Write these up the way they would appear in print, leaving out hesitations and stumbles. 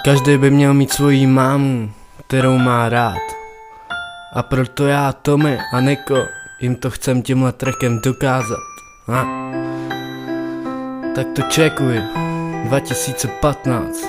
Každý by měl mít svoji mámu, kterou má rád. A proto já, Tommy a Niko jim to chcem tímhle trackem dokázat. Tak to čekuj, 2015.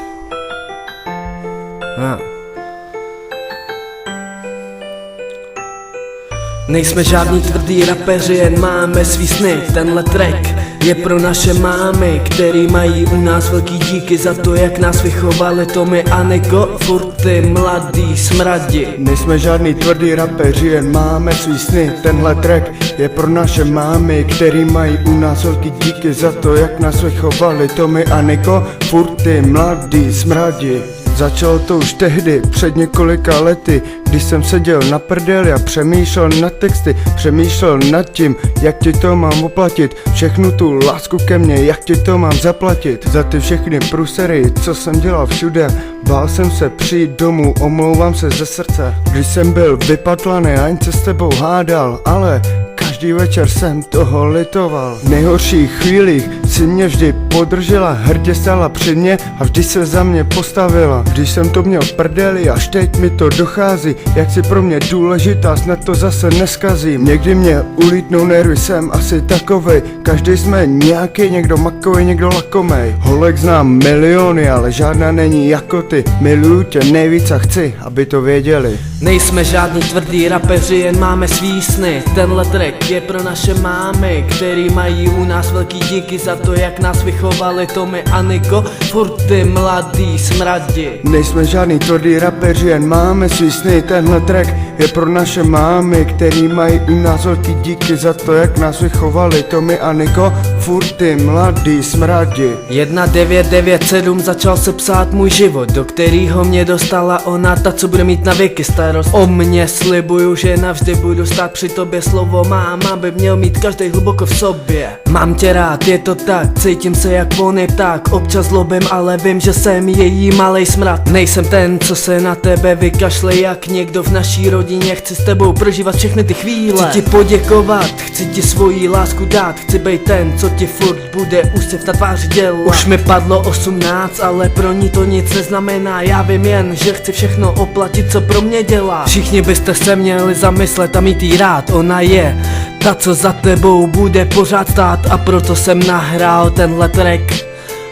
Nejsme žádní tvrdý rapeři, jen máme svý sny. Tenhle track je pro naše mámy, který mají u nás velký díky za to, jak nás vychovali Tommy a Niko, furt ty mladý smradi. Nejsme žádný tvrdý rapeři, jen máme svý sny. Tenhle track je pro naše mámy, který mají u nás velký díky za to, jak nás vychovali Tommy a Niko, furt ty mladý smradi. Začalo to už tehdy, před několika lety, když jsem seděl na prdeli a přemýšlel nad texty, přemýšlel nad tím, jak ti to mám oplatit, všechnu tu lásku ke mně, jak ti to mám zaplatit, za ty všechny průsery, co jsem dělal všude, bál jsem se přijít domů, omlouvám se ze srdce, když jsem byl vypatlaný a jen se s tebou hádal, ale každý večer jsem toho litoval. V nejhorších chvílích si mě vždy podržela, hrdě stála při mě a vždy se za mě postavila. Když jsem to měl v prdeli, až teď mi to dochází, jak si pro mě důležitá, snad to zase neskazím. Někdy mě ulítnou nervy, jsem asi takovej, každý jsme nějaký, někdo makovej, někdo lakomej. Holek znám miliony, ale žádná není jako ty, miluju tě nejvíc a chci, aby to věděli. Nejsme žádní tvrdý rapeři, jen máme svý sny. Tenhle track je pro naše mámy, který mají u nás velký díky za to, jak nás vychovali Tommy a Niko, furt ty mladý smradi. Nejsme žádný tvrdý rapeři, jen máme svý sny. Tenhle track je pro naše mámy, který mají u nás velký díky za to, jak nás vychovali Tommy a Niko, furt ty mladý smradi. 1997 začal se psát můj život, do kterýho mě dostala ona, ta co bude mít na věky starost o mě. Slibuju, že navždy budu stát při tobě, slovo máma by měl mít každý hluboko v sobě. Mám tě rád, je to tak, cítím se jak volný pták, občas zlobím, ale vím, že jsem její malej smrad. Nejsem ten, co se na tebe vykašle jak někdo v naší rodině, chci s tebou prožívat všechny ty chvíle. Chci ti poděkovat, chci ti svoji lásku dát, chci být ten, co ti furt bude úsměv na tváři dělat. Už mi padlo 18, ale pro ní to nic neznamená, já vím jen, že chci všechno oplatit, co pro mě dělá. Všichni byste se měli zamyslet a mít jí rád, ona je ta, co za tebou bude pořád stát, a proto jsem nahrál tenhle track.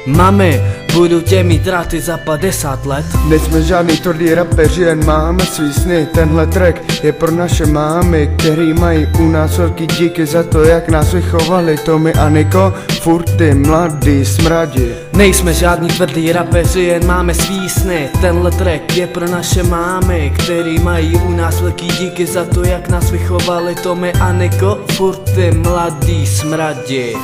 Mami, budu tě mít rád i za 50 let. Nejsme žádný tvrdý rapeři, jen máme svý sny. Tenhle track je pro naše mámy, který mají u nás velký díky za to, jak nás vychovali Tommy a Niko, furt ty mladý smradi. Nejsme žádní tvrdý rapeři, jen máme svý sny. Tenhle track je pro naše mámy, který mají u nás velký díky za to, jak nás vychovali Tommy a Niko, furt ty mladý smradi.